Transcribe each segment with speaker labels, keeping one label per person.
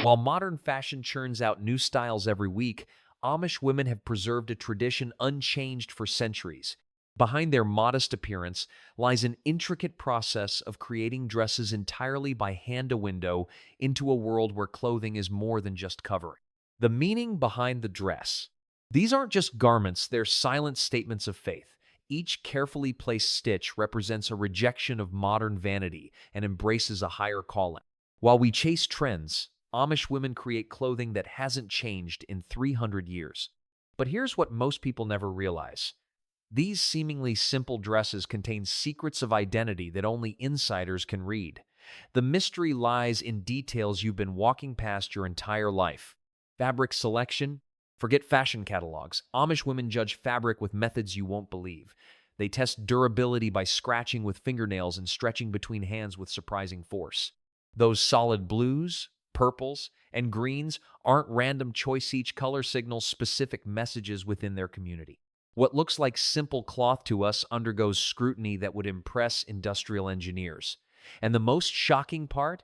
Speaker 1: While modern fashion churns out new styles every week, Amish women have preserved a tradition unchanged for centuries. Behind their modest appearance lies an intricate process of creating dresses entirely by hand-to-window into a world where clothing is more than just covering. The meaning behind the dress. These aren't just garments, they're silent statements of faith. Each carefully placed stitch represents a rejection of modern vanity and embraces a higher calling. While we chase trends, Amish women create clothing that hasn't changed in 300 years. But here's what most people never realize. These seemingly simple dresses contain secrets of identity that only insiders can read. The mystery lies in details you've been walking past your entire life. Fabric selection? Forget fashion catalogs. Amish women judge fabric with methods you won't believe. They test durability by scratching with fingernails and stretching between hands with surprising force. Those solid blues, purples, and greens aren't random choice. Each color signals specific messages within their community. What looks like simple cloth to us undergoes scrutiny that would impress industrial engineers. And the most shocking part?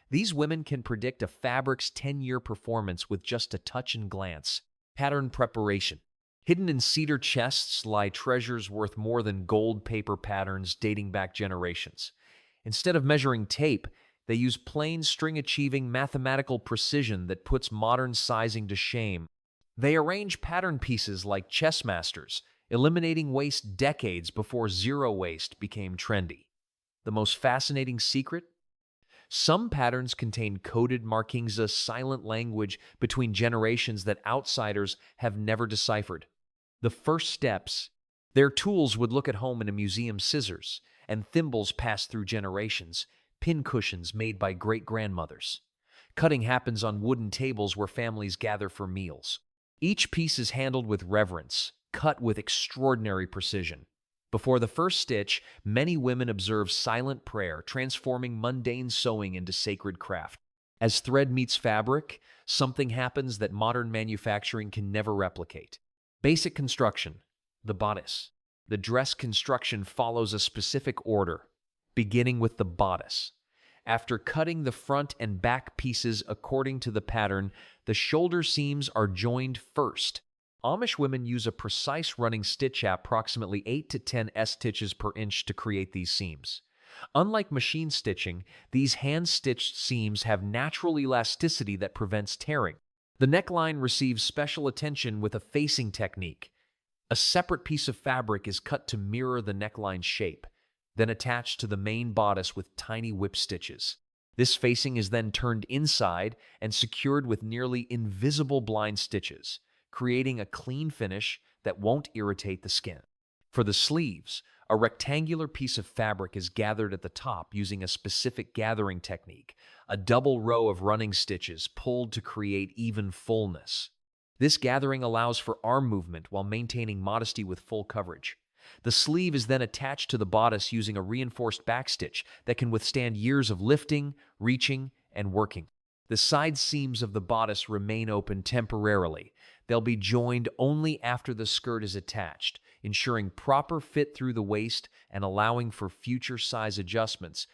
Speaker 1: These women can predict a fabric's 10-year performance with just a touch and glance. Pattern preparation. Hidden in cedar chests lie treasures worth more than gold paper patterns dating back generations. Instead of measuring tape, they use plain string, achieving mathematical precision that puts modern sizing to shame. They arrange pattern pieces like chess masters, eliminating waste decades before zero waste became trendy. The most fascinating secret? Some patterns contain coded markings, a silent language between generations that outsiders have never deciphered. The first steps. Their tools would look at home in a museum: scissors and thimbles passed through generations, pin cushions made by great-grandmothers. Cutting happens on wooden tables where families gather for meals. Each piece is handled with reverence, cut with extraordinary precision. Before the first stitch, many women observe silent prayer, transforming mundane sewing into sacred craft. As thread meets fabric, something happens that modern manufacturing can never replicate. Basic construction. The bodice. The dress construction follows a specific order, beginning with the bodice. After cutting the front and back pieces according to the pattern, the shoulder seams are joined first. Amish women use a precise running stitch, approximately 8 to 10 stitches per inch, to create these seams. Unlike machine stitching, these hand-stitched seams have natural elasticity that prevents tearing. The neckline receives special attention with a facing technique. A separate piece of fabric is cut to mirror the neckline shape, then attached to the main bodice with tiny whip stitches. This facing is then turned inside and secured with nearly invisible blind stitches, creating a clean finish that won't irritate the skin. For the sleeves, a rectangular piece of fabric is gathered at the top using a specific gathering technique, a double row of running stitches pulled to create even fullness. This gathering allows for arm movement while maintaining modesty with full coverage. The sleeve is then attached to the bodice using a reinforced backstitch that can withstand years of lifting, reaching, and working. The side seams of the bodice remain open temporarily. They'll be joined only after the skirt is attached, ensuring proper fit through the waist and allowing for future size adjustments,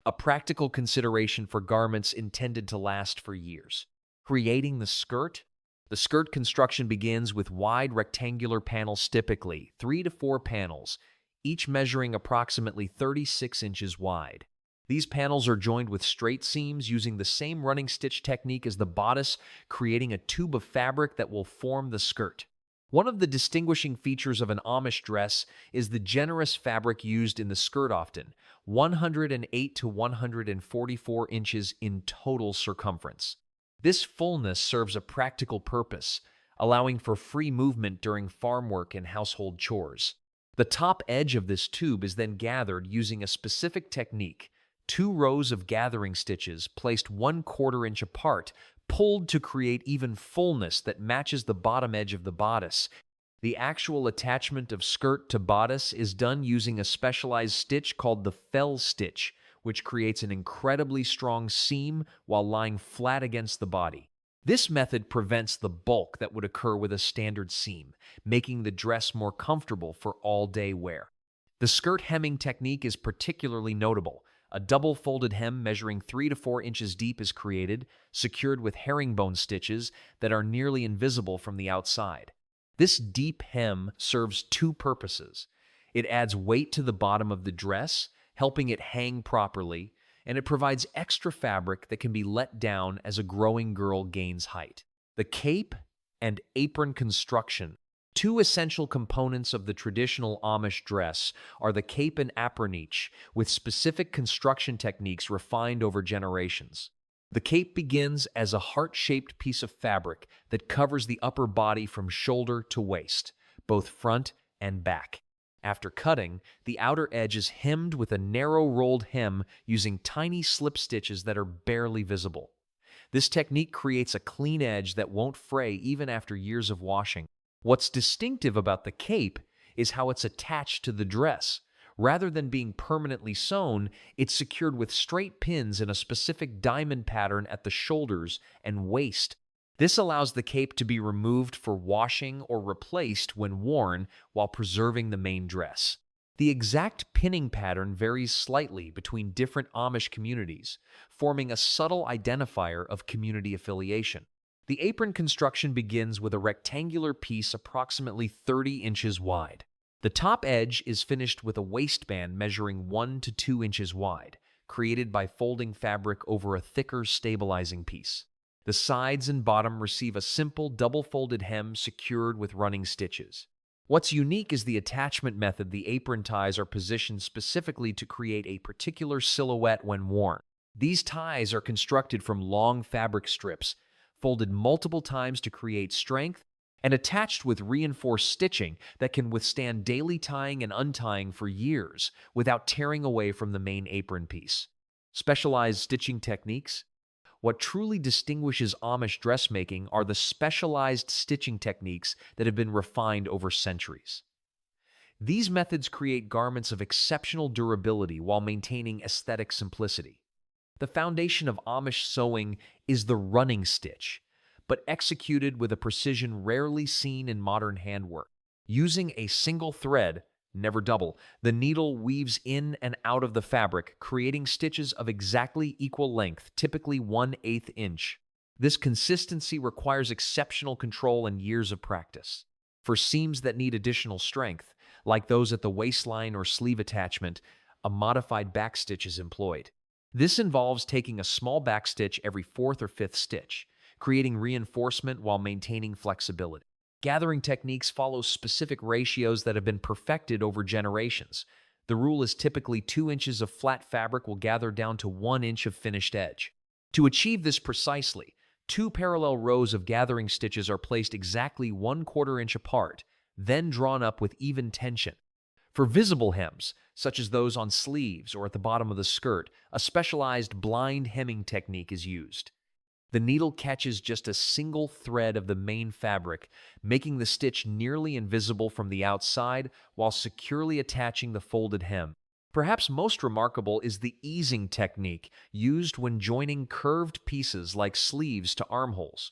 Speaker 1: a practical consideration for garments intended to last for years. Creating the skirt? The skirt construction begins with wide rectangular panels, typically 3 to 4 panels, each measuring approximately 36 inches wide. These panels are joined with straight seams using the same running stitch technique as the bodice, creating a tube of fabric that will form the skirt. One of the distinguishing features of an Amish dress is the generous fabric used in the skirt, often 108 to 144 inches in total circumference. This fullness serves a practical purpose, allowing for free movement during farm work and household chores. The top edge of this tube is then gathered using a specific technique: 2 rows of gathering stitches placed 1/4 inch apart, pulled to create even fullness that matches the bottom edge of the bodice. The actual attachment of skirt to bodice is done using a specialized stitch called the fell stitch, which creates an incredibly strong seam while lying flat against the body. This method prevents the bulk that would occur with a standard seam, making the dress more comfortable for all-day wear. The skirt hemming technique is particularly notable. A double-folded hem measuring 3 to 4 inches deep is created, secured with herringbone stitches that are nearly invisible from the outside. This deep hem serves two purposes. It adds weight to the bottom of the dress, helping it hang properly, and it provides extra fabric that can be let down as a growing girl gains height. The cape and apron construction. Two essential components of the traditional Amish dress are the cape and apronage, with specific construction techniques refined over generations. The cape begins as a heart-shaped piece of fabric that covers the upper body from shoulder to waist, both front and back. After cutting, the outer edge is hemmed with a narrow rolled hem using tiny slip stitches that are barely visible. This technique creates a clean edge that won't fray even after years of washing. What's distinctive about the cape is how it's attached to the dress. Rather than being permanently sewn, it's secured with straight pins in a specific diamond pattern at the shoulders and waist. This allows the cape to be removed for washing or replaced when worn while preserving the main dress. The exact pinning pattern varies slightly between different Amish communities, forming a subtle identifier of community affiliation. The apron construction begins with a rectangular piece approximately 30 inches wide. The top edge is finished with a waistband measuring 1 to 2 inches wide, created by folding fabric over a thicker stabilizing piece. The sides and bottom receive a simple double-folded hem secured with running stitches. What's unique is the attachment method. The apron ties are positioned specifically to create a particular silhouette when worn. These ties are constructed from long fabric strips, folded multiple times to create strength, and attached with reinforced stitching that can withstand daily tying and untying for years without tearing away from the main apron piece. Specialized stitching techniques. What truly distinguishes Amish dressmaking are the specialized stitching techniques that have been refined over centuries. These methods create garments of exceptional durability while maintaining aesthetic simplicity. The foundation of Amish sewing is the running stitch, but executed with a precision rarely seen in modern handwork. Using a single thread, never double, the needle weaves in and out of the fabric, creating stitches of exactly equal length, typically 1/8 inch. This consistency requires exceptional control and years of practice. For seams that need additional strength, like those at the waistline or sleeve attachment, a modified backstitch is employed. This involves taking a small backstitch every 4th or 5th stitch, creating reinforcement while maintaining flexibility. Gathering techniques follow specific ratios that have been perfected over generations. The rule is typically 2 inches of flat fabric will gather down to 1 inch of finished edge. To achieve this precisely, 2 parallel rows of gathering stitches are placed exactly 1/4 inch apart, then drawn up with even tension. For visible hems, such as those on sleeves or at the bottom of the skirt, a specialized blind hemming technique is used. The needle catches just a single thread of the main fabric, making the stitch nearly invisible from the outside while securely attaching the folded hem. Perhaps most remarkable is the easing technique used when joining curved pieces like sleeves to armholes.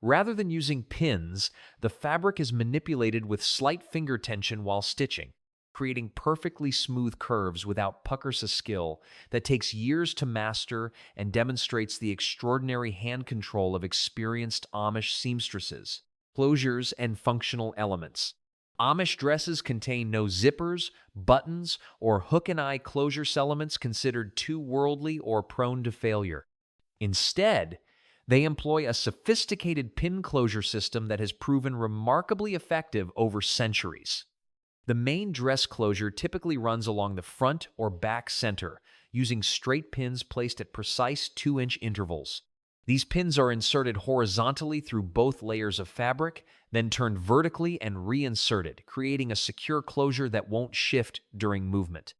Speaker 1: Rather than using pins, the fabric is manipulated with slight finger tension while stitching, creating perfectly smooth curves without puckers, a skill that takes years to master and demonstrates the extraordinary hand control of experienced Amish seamstresses. Closures and functional elements. Amish dresses contain no zippers, buttons, or hook-and-eye closure elements considered too worldly or prone to failure. Instead, they employ a sophisticated pin closure system that has proven remarkably effective over centuries. The main dress closure typically runs along the front or back center, using straight pins placed at precise 2-inch intervals. These pins are inserted horizontally through both layers of fabric, then turned vertically and reinserted, creating a secure closure that won't shift during movement.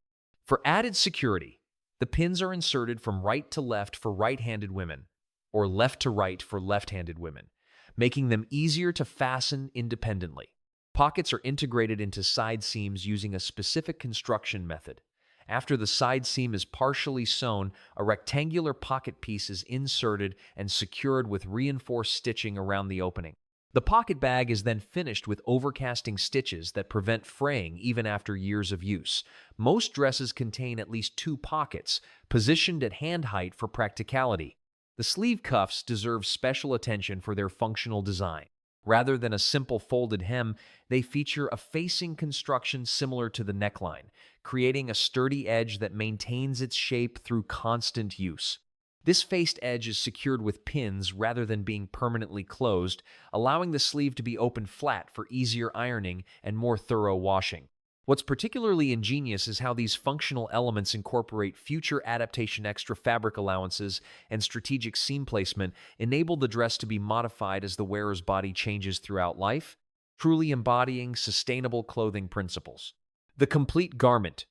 Speaker 1: For added security, the pins are inserted from right to left for right-handed women, or left to right for left-handed women, making them easier to fasten independently. Pockets are integrated into side seams using a specific construction method. After the side seam is partially sewn, a rectangular pocket piece is inserted and secured with reinforced stitching around the opening. The pocket bag is then finished with overcasting stitches that prevent fraying even after years of use. Most dresses contain at least two pockets, positioned at hand height for practicality. The sleeve cuffs deserve special attention for their functional design. Rather than a simple folded hem, they feature a facing construction similar to the neckline, creating a sturdy edge that maintains its shape through constant use. This faced edge is secured with pins rather than being permanently closed, allowing the sleeve to be opened flat for easier ironing and more thorough washing. What's particularly ingenious is how these functional elements incorporate future adaptation extra fabric allowances and strategic seam placement, enable the dress to be modified as the wearer's body changes throughout life, truly embodying sustainable clothing principles. The complete garment.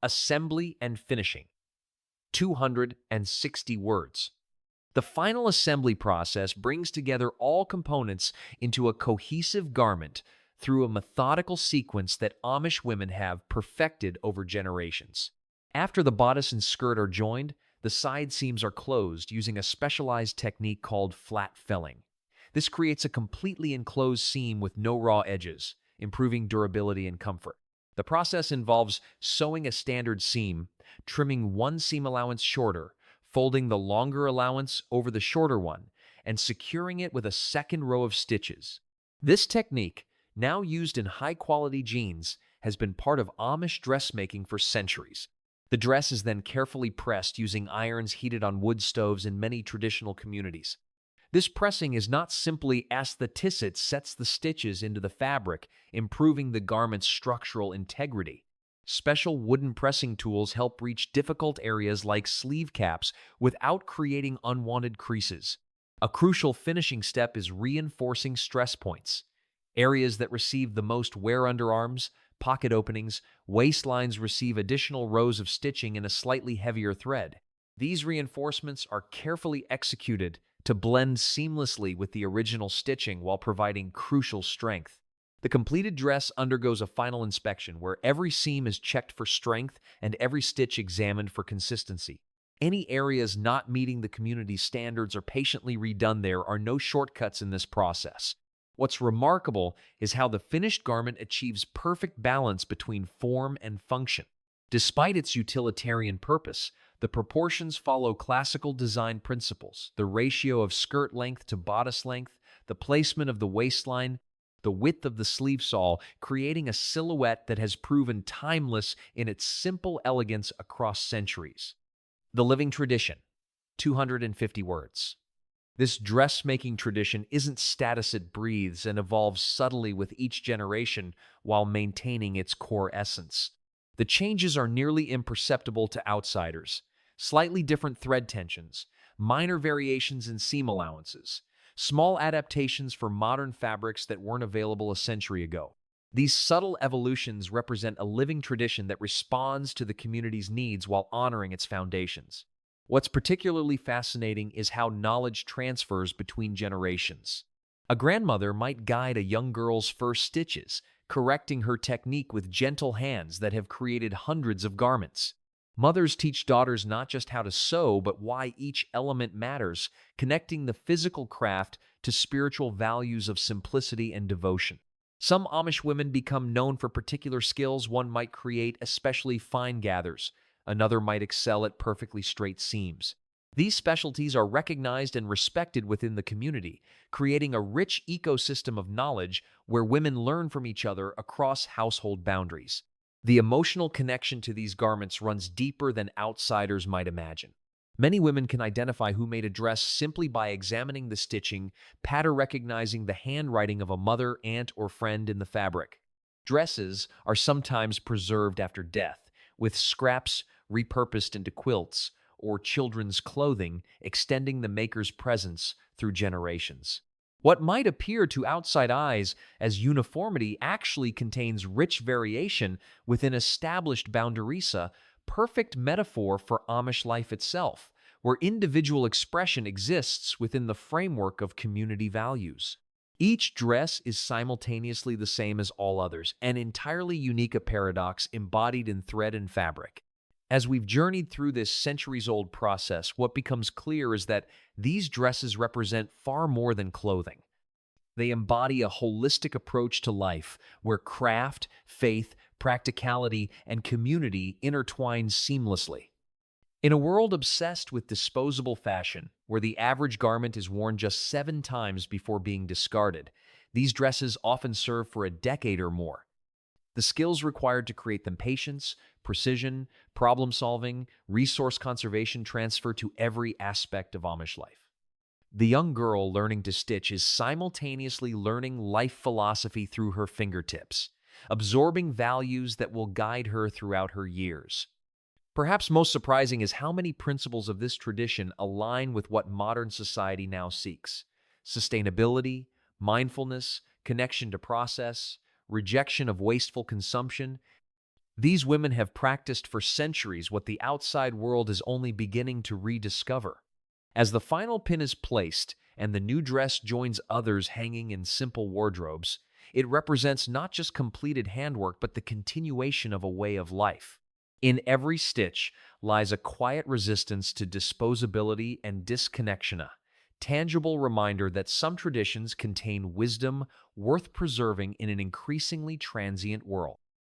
Speaker 1: Assembly and finishing. 260 words. The final assembly process brings together all components into a cohesive garment through a methodical sequence that Amish women have perfected over generations. After the bodice and skirt are joined, the side seams are closed using a specialized technique called flat felling. This creates a completely enclosed seam with no raw edges, improving durability and comfort. The process involves sewing a standard seam, trimming one seam allowance shorter, folding the longer allowance over the shorter one, and securing it with a second row of stitches. This technique, now used in high-quality jeans, has been part of Amish dressmaking for centuries. The dress is then carefully pressed using irons heated on wood stoves in many traditional communities. This pressing is not simply aesthetic, it sets the stitches into the fabric, improving the garment's structural integrity. Special wooden pressing tools help reach difficult areas like sleeve caps without creating unwanted creases. A crucial finishing step is reinforcing stress points. Areas that receive the most wear underarms, pocket openings, waistlines receive additional rows of stitching in a slightly heavier thread. These reinforcements are carefully executed to blend seamlessly with the original stitching while providing crucial strength. The completed dress undergoes a final inspection where every seam is checked for strength and every stitch examined for consistency. Any areas not meeting the community's standards are patiently redone. There are no shortcuts in this process. What's remarkable is how the finished garment achieves perfect balance between form and function. Despite its utilitarian purpose, the proportions follow classical design principles: the ratio of skirt length to bodice length, the placement of the waistline, the width of the sleeve sole, creating a silhouette that has proven timeless in its simple elegance across centuries. The living tradition. 250 words. This dressmaking tradition isn't status, it breathes and evolves subtly with each generation while maintaining its core essence. The changes are nearly imperceptible to outsiders. Slightly different thread tensions, minor variations in seam allowances, small adaptations for modern fabrics that weren't available a century ago. These subtle evolutions represent a living tradition that responds to the community's needs while honoring its foundations. What's particularly fascinating is how knowledge transfers between generations. A grandmother might guide a young girl's first stitches, correcting her technique with gentle hands that have created hundreds of garments. Mothers teach daughters not just how to sew, but why each element matters, connecting the physical craft to spiritual values of simplicity and devotion. Some Amish women become known for particular skills. One might create especially fine gathers. Another might excel at perfectly straight seams. These specialties are recognized and respected within the community, creating a rich ecosystem of knowledge where women learn from each other across household boundaries. The emotional connection to these garments runs deeper than outsiders might imagine. Many women can identify who made a dress simply by examining the stitching, pattern recognizing the handwriting of a mother, aunt, or friend in the fabric. Dresses are sometimes preserved after death, with scraps repurposed into quilts or children's clothing, extending the maker's presence through generations. What might appear to outside eyes as uniformity actually contains rich variation within established boundaries, a perfect metaphor for Amish life itself, where individual expression exists within the framework of community values. Each dress is simultaneously the same as all others, an entirely unique paradox embodied in thread and fabric. As we've journeyed through this centuries-old process, what becomes clear is that these dresses represent far more than clothing. They embody a holistic approach to life where craft, faith, practicality, and community intertwine seamlessly. In a world obsessed with disposable fashion, where the average garment is worn just 7 times before being discarded, these dresses often serve for a decade or more. The skills required to create them patience, precision, problem solving, resource conservation transfer to every aspect of Amish life. The young girl learning to stitch is simultaneously learning life philosophy through her fingertips, absorbing values that will guide her throughout her years. Perhaps most surprising is how many principles of this tradition align with what modern society now seeks: sustainability, mindfulness, connection to process, rejection of wasteful consumption. These women have practiced for centuries what the outside world is only beginning to rediscover. As the final pin is placed and the new dress joins others hanging in simple wardrobes, it represents not just completed handwork but the continuation of a way of life. In every stitch lies a quiet resistance to disposability and disconnection, a tangible reminder that some traditions contain wisdom worth preserving in an increasingly transient world.